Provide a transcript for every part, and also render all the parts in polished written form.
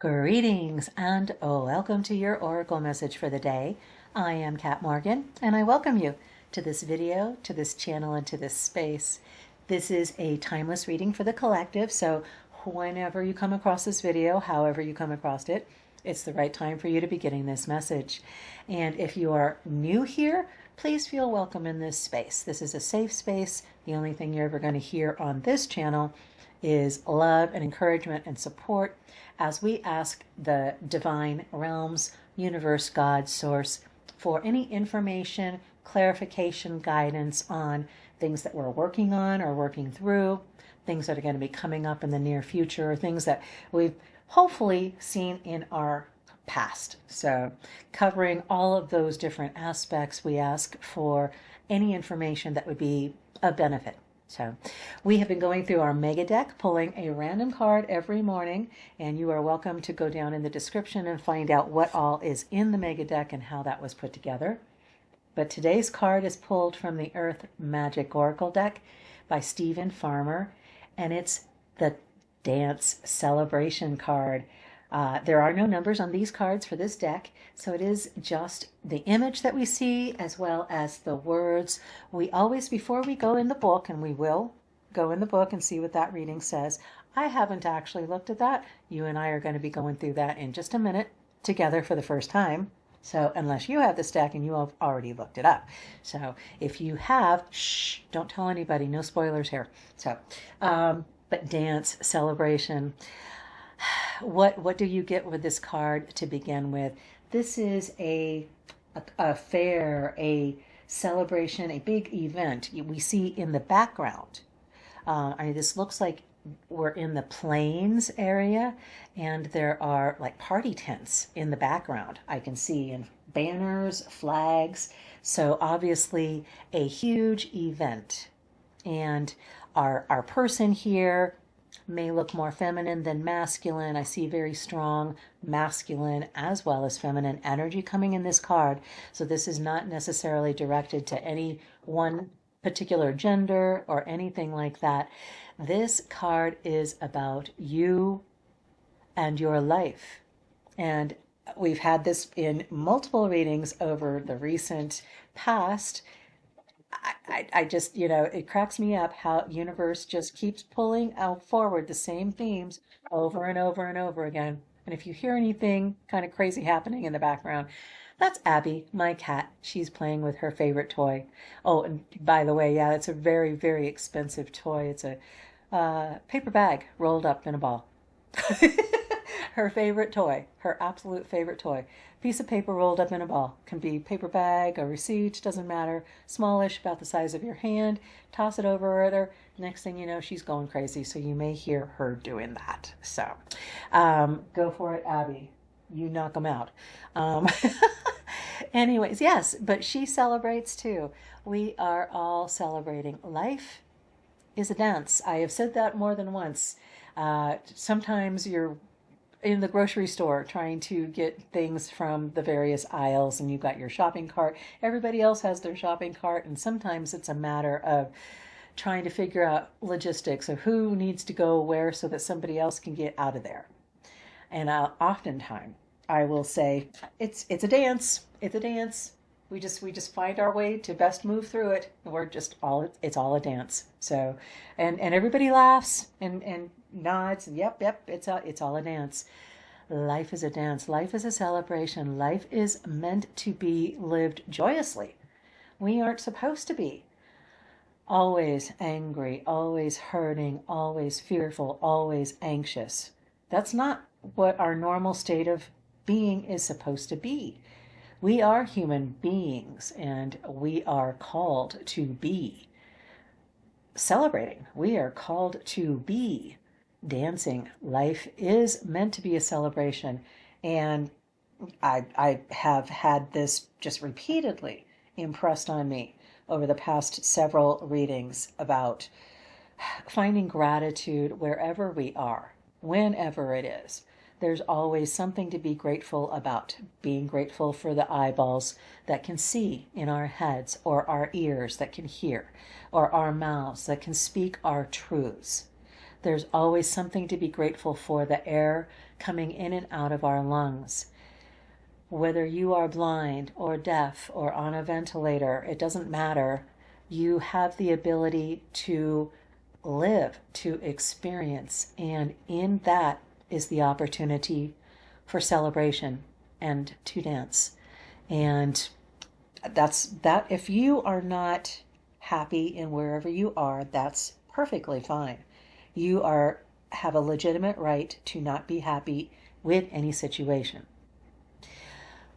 Greetings and welcome to your Oracle message for the day. I am Kat Morgan and I welcome you to this video, to this channel, and to this space. This is a timeless reading for the collective, so whenever you come across this video, however you come across it, it's the right time for you to be getting this message. And if you are new here, please feel welcome in this space. This is a safe space. The only thing you're ever going to hear on this channel is love and encouragement and support as we ask the divine realms, universe, God, source, for any information, clarification, guidance on things that we're working on or working through, things that are going to be coming up in the near future, or things that we've hopefully seen in our past. So covering all of those different aspects, we ask for any information that would be of benefit. So we have been going through our mega deck, pulling a random card every morning, and you are welcome to go down in the description and find out what all is in the mega deck and how that was put together. But today's card is pulled from the Earth Magic Oracle deck by Stephen Farmer, and it's the Dance Celebration card. There are no numbers on these cards for this deck, so it is just the image that we see as well as the words. We always, before we go in the book, and we will go in the book and see what that reading says. I haven't actually looked at that. You and I are going to be going through that in just a minute together for the first time. So unless you have this deck and you have already looked it up. So if you have, shh, don't tell anybody, no spoilers here. So, but Dance Celebration. What do you get with this card to begin with? This is a fair, a celebration, a big event we see in the background. This looks like we're in the plains area, and there are like party tents in the background. I can see, and banners, flags. So obviously a huge event. And our person here may look more feminine than masculine. I see very strong masculine as well as feminine energy coming in this card. So this is not necessarily directed to any one particular gender or anything like that. This card is about you and your life. And we've had this in multiple readings over the recent past. I just, it cracks me up how universe just keeps pulling out forward the same themes over and over and over again. And if you hear anything kind of crazy happening in the background, that's Abby, my cat. She's playing with her favorite toy. Oh, and by the way, yeah, it's a very, very expensive toy. It's a paper bag rolled up in a ball. Her favorite toy, her absolute favorite toy. Piece of paper rolled up in a ball. Can be paper bag, a receipt, doesn't matter. Smallish, about the size of your hand. Toss it over at her. Next thing you know, she's going crazy. So you may hear her doing that. So go for it, Abby. You knock them out. Anyways, yes, but she celebrates too. We are all celebrating. Life is a dance. I have said that more than once. Sometimes you're in the grocery store trying to get things from the various aisles and you've got your shopping cart. Everybody else has their shopping cart, and sometimes it's a matter of trying to figure out logistics of who needs to go where so that somebody else can get out of there. And oftentimes I will say, it's a dance. It's a dance. We just find our way to best move through it. And we're just it's all a dance. So, and everybody laughs and nods, and yep, it's all a dance. Life is a dance. Life is a celebration. Life is meant to be lived joyously. We aren't supposed to be always angry, always hurting, always fearful, always anxious. That's not what our normal state of being is supposed to be. We are human beings, and we are called to be celebrating. We are called to be dancing. Life is meant to be a celebration. And I have had this just repeatedly impressed on me over the past several readings about finding gratitude wherever we are, whenever it is. There's always something to be grateful about. Being grateful for the eyeballs that can see in our heads, or our ears that can hear, or our mouths that can speak our truths. There's always something to be grateful for, the air coming in and out of our lungs. Whether you are blind or deaf or on a ventilator, it doesn't matter. You have the ability to live, to experience, and in that is the opportunity for celebration and to dance. And that's that. If you are not happy in wherever you are, that's perfectly fine. You have a legitimate right to not be happy with any situation.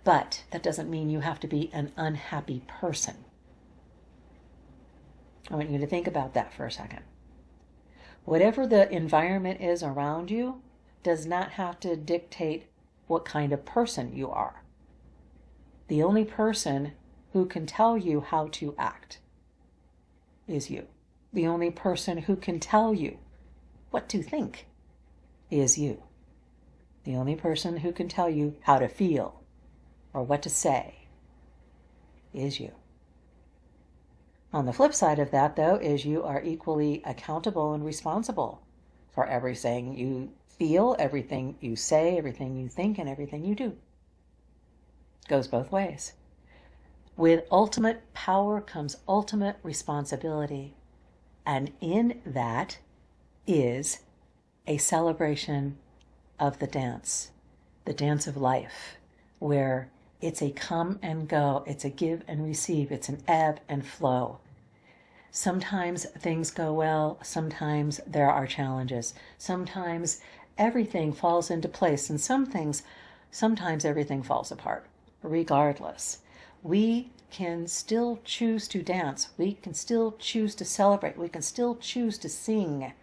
But that doesn't mean you have to be an unhappy person. I want you to think about that for a second. Whatever the environment is around you does not have to dictate what kind of person you are. The only person who can tell you how to act is you. The only person who can tell you what to think is you. The only person who can tell you how to feel or what to say is you. On the flip side of that, though, is you are equally accountable and responsible for everything you feel, everything you say, everything you think, and everything you do. It goes both ways. With ultimate power comes ultimate responsibility, and in that is a celebration of the dance of life, where it's a come and go, it's a give and receive, it's an ebb and flow. Sometimes things go well, sometimes there are challenges, sometimes everything falls into place, and sometimes everything falls apart. Regardless, we can still choose to dance, we can still choose to celebrate, we can still choose to sing.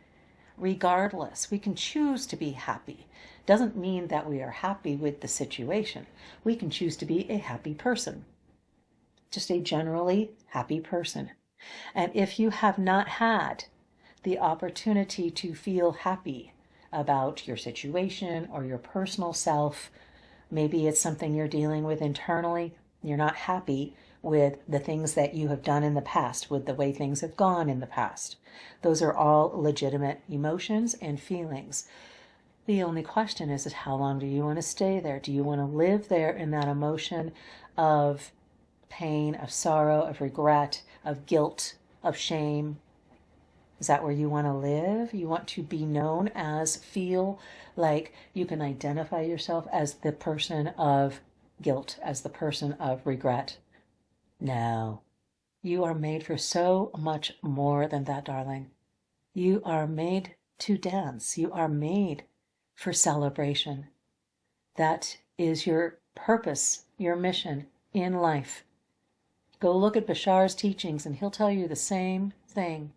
Regardless, we can choose to be happy. Doesn't mean that we are happy with the situation. We can choose to be a happy person. Just a generally happy person. And if you have not had the opportunity to feel happy about your situation or your personal self, maybe it's something you're dealing with internally, you're not happy with the things that you have done in the past, with the way things have gone in the past. Those are all legitimate emotions and feelings. The only question is how long do you want to stay there? Do you want to live there in that emotion of pain, of sorrow, of regret, of guilt, of shame? Is that where you want to live? You want to be known as, feel like you can identify yourself as the person of guilt, as the person of regret? No. You are made for so much more than that, darling. You are made to dance. You are made for celebration. That is your purpose, your mission in life. Go look at Bashar's teachings and he'll tell you the same thing.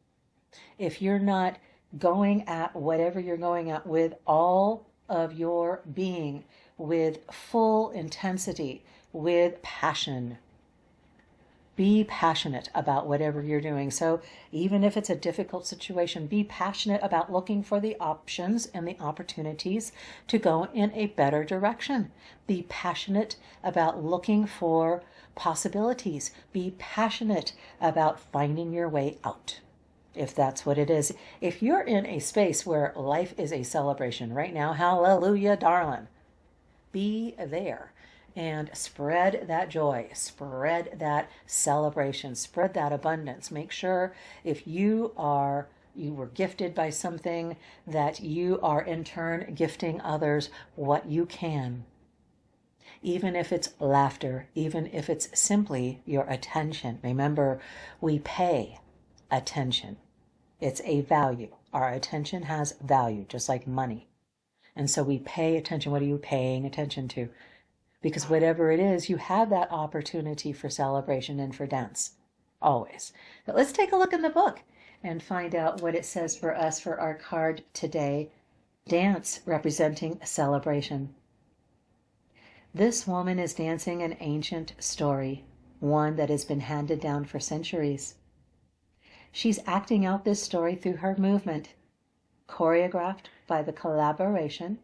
If you're not going at whatever you're going at with all of your being, with full intensity, with passion, be passionate about whatever you're doing. So even if it's a difficult situation, be passionate about looking for the options and the opportunities to go in a better direction. Be passionate about looking for possibilities. Be passionate about finding your way out, if that's what it is. If you're in a space where life is a celebration right now, hallelujah, darling, be there. And spread that joy, spread that celebration, spread that abundance. Make sure if you were gifted by something, that you are in turn gifting others what you can. Even if it's laughter, even if it's simply your attention. Remember, we pay attention. It's a value. Our attention has value, just like money. And so we pay attention. What are you paying attention to? Because whatever it is, you have that opportunity for celebration and for dance, always. But let's take a look in the book and find out what it says for us for our card today. Dance representing celebration. This woman is dancing an ancient story, one that has been handed down for centuries. She's acting out this story through her movement, choreographed by the collaboration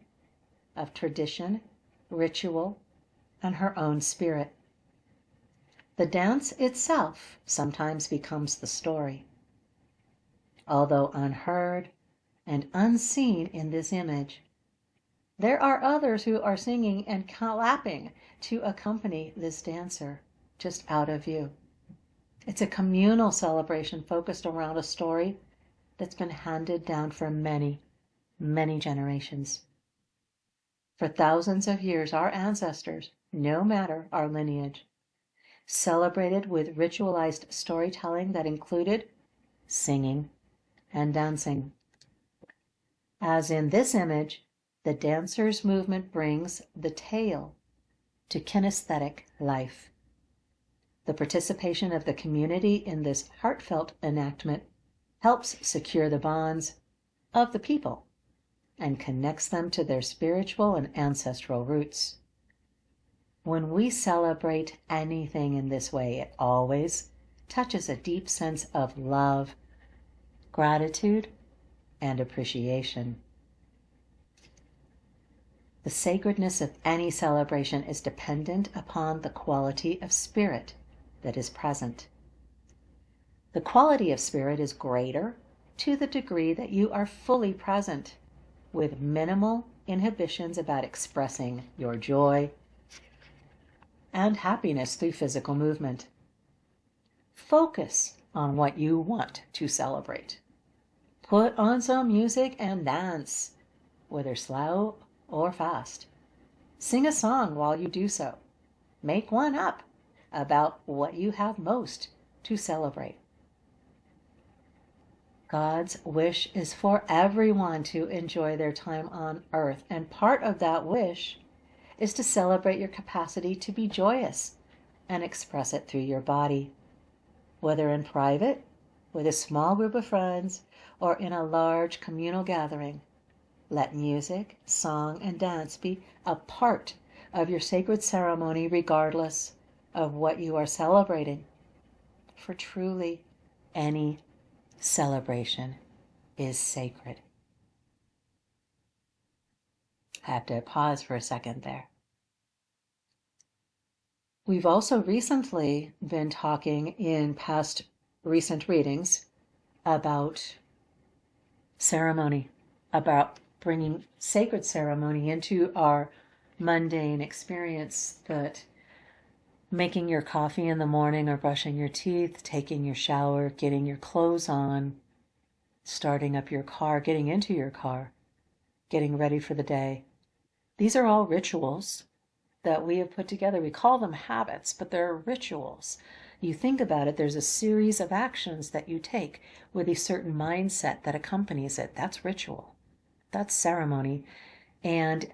of tradition, ritual, and her own spirit. The dance itself sometimes becomes the story. Although unheard and unseen in this image. There are others who are singing and clapping to accompany this dancer, just out of view. It's a communal celebration focused around a story that's been handed down for many, many generations. For thousands of years, our ancestors, no matter our lineage, celebrated with ritualized storytelling that included singing and dancing. As in this image, the dancer's movement brings the tale to kinesthetic life. The participation of the community in this heartfelt enactment helps secure the bonds of the people and connects them to their spiritual and ancestral roots. When we celebrate anything in this way, it always touches a deep sense of love, gratitude, and appreciation. The sacredness of any celebration is dependent upon the quality of spirit that is present. The quality of spirit is greater to the degree that you are fully present, with minimal inhibitions about expressing your joy and happiness through physical movement. Focus on what you want to celebrate. Put on some music and dance, whether slow or fast. Sing a song while you do so. Make one up about what you have most to celebrate. God's wish is for everyone to enjoy their time on earth, and part of that wish is to celebrate your capacity to be joyous and express it through your body, whether in private, with a small group of friends, or in a large communal gathering. Let music, song, and dance be a part of your sacred ceremony regardless of what you are celebrating. For truly, any celebration is sacred. I have to pause for a second there. We've also recently been talking in past recent readings about ceremony, about bringing sacred ceremony into our mundane experience, that making your coffee in the morning or brushing your teeth, taking your shower, getting your clothes on, starting up your car, getting into your car, getting ready for the day. These are all rituals that we have put together. We call them habits, but they're rituals. You think about it, there's a series of actions that you take with a certain mindset that accompanies it. That's ritual. That's ceremony. And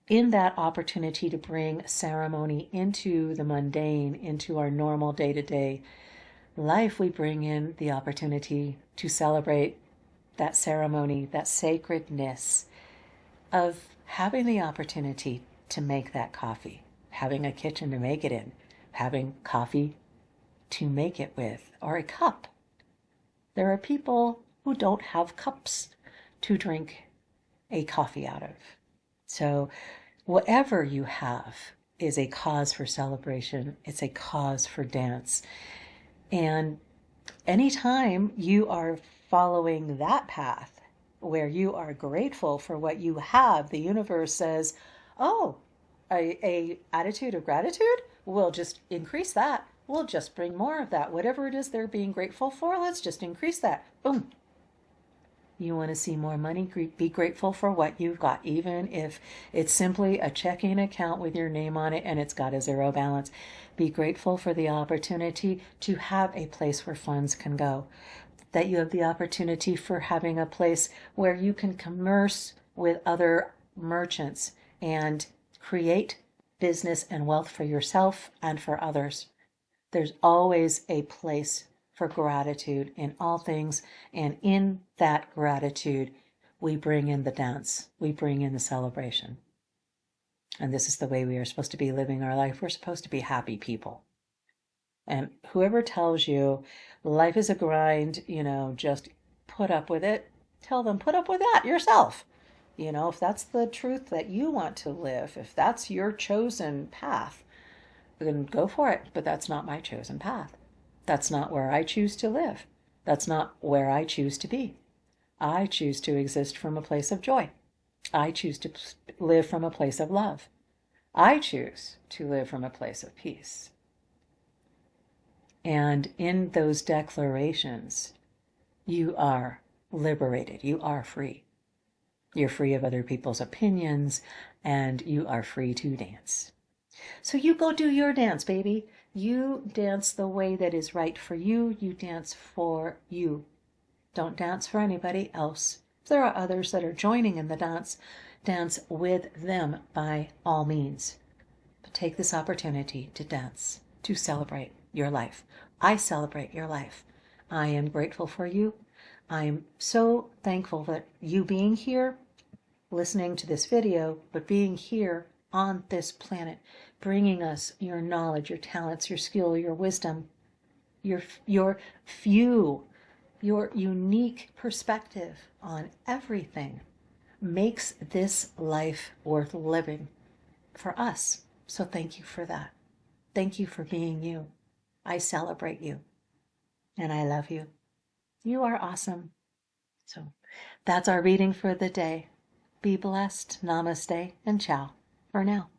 in that opportunity to bring ceremony into the mundane, into our normal day-to-day life, we bring in the opportunity to celebrate that ceremony, that sacredness of having the opportunity to make that coffee, having a kitchen to make it in, having coffee to make it with, or a cup. There are people who don't have cups to drink a coffee out of. So whatever you have is a cause for celebration. It's a cause for dance. And anytime you are following that path where you are grateful for what you have, the universe says, oh, a attitude of gratitude, we'll just increase that. We'll just bring more of that. Whatever it is they're being grateful for, let's just increase that. Boom. You want to see more money? Be grateful for what you've got, even if it's simply a checking account with your name on it and it's got a zero balance. Be grateful for the opportunity to have a place where funds can go, that you have the opportunity for having a place where you can commerce with other merchants and create business and wealth for yourself and for others. There's always a place for gratitude in all things, and in that gratitude, we bring in the dance, we bring in the celebration. And this is the way we are supposed to be living our life. We're supposed to be happy people. And whoever tells you life is a grind, just put up with it, tell them put up with that yourself. If that's the truth that you want to live, if that's your chosen path, then go for it. But that's not my chosen path. That's not where I choose to live. That's not where I choose to be. I choose to exist from a place of joy. I choose to live from a place of love. I choose to live from a place of peace. And in those declarations, you are liberated. You are free. You're free of other people's opinions, and you are free to dance. So you go do your dance, baby. You dance the way that is right for you. You dance for you. Don't dance for anybody else. If there are others that are joining in the dance, dance with them by all means. But take this opportunity to dance, to celebrate your life. I celebrate your life. I am grateful for you. I am so thankful that you being here, listening to this video, but being here on this planet, bringing us your knowledge, your talents, your skill, your wisdom, your unique perspective on everything makes this life worth living for us. So thank you for that. Thank you for being you. I celebrate you and I love you. You are awesome. So that's our reading for the day. Be blessed. Namaste and ciao for now.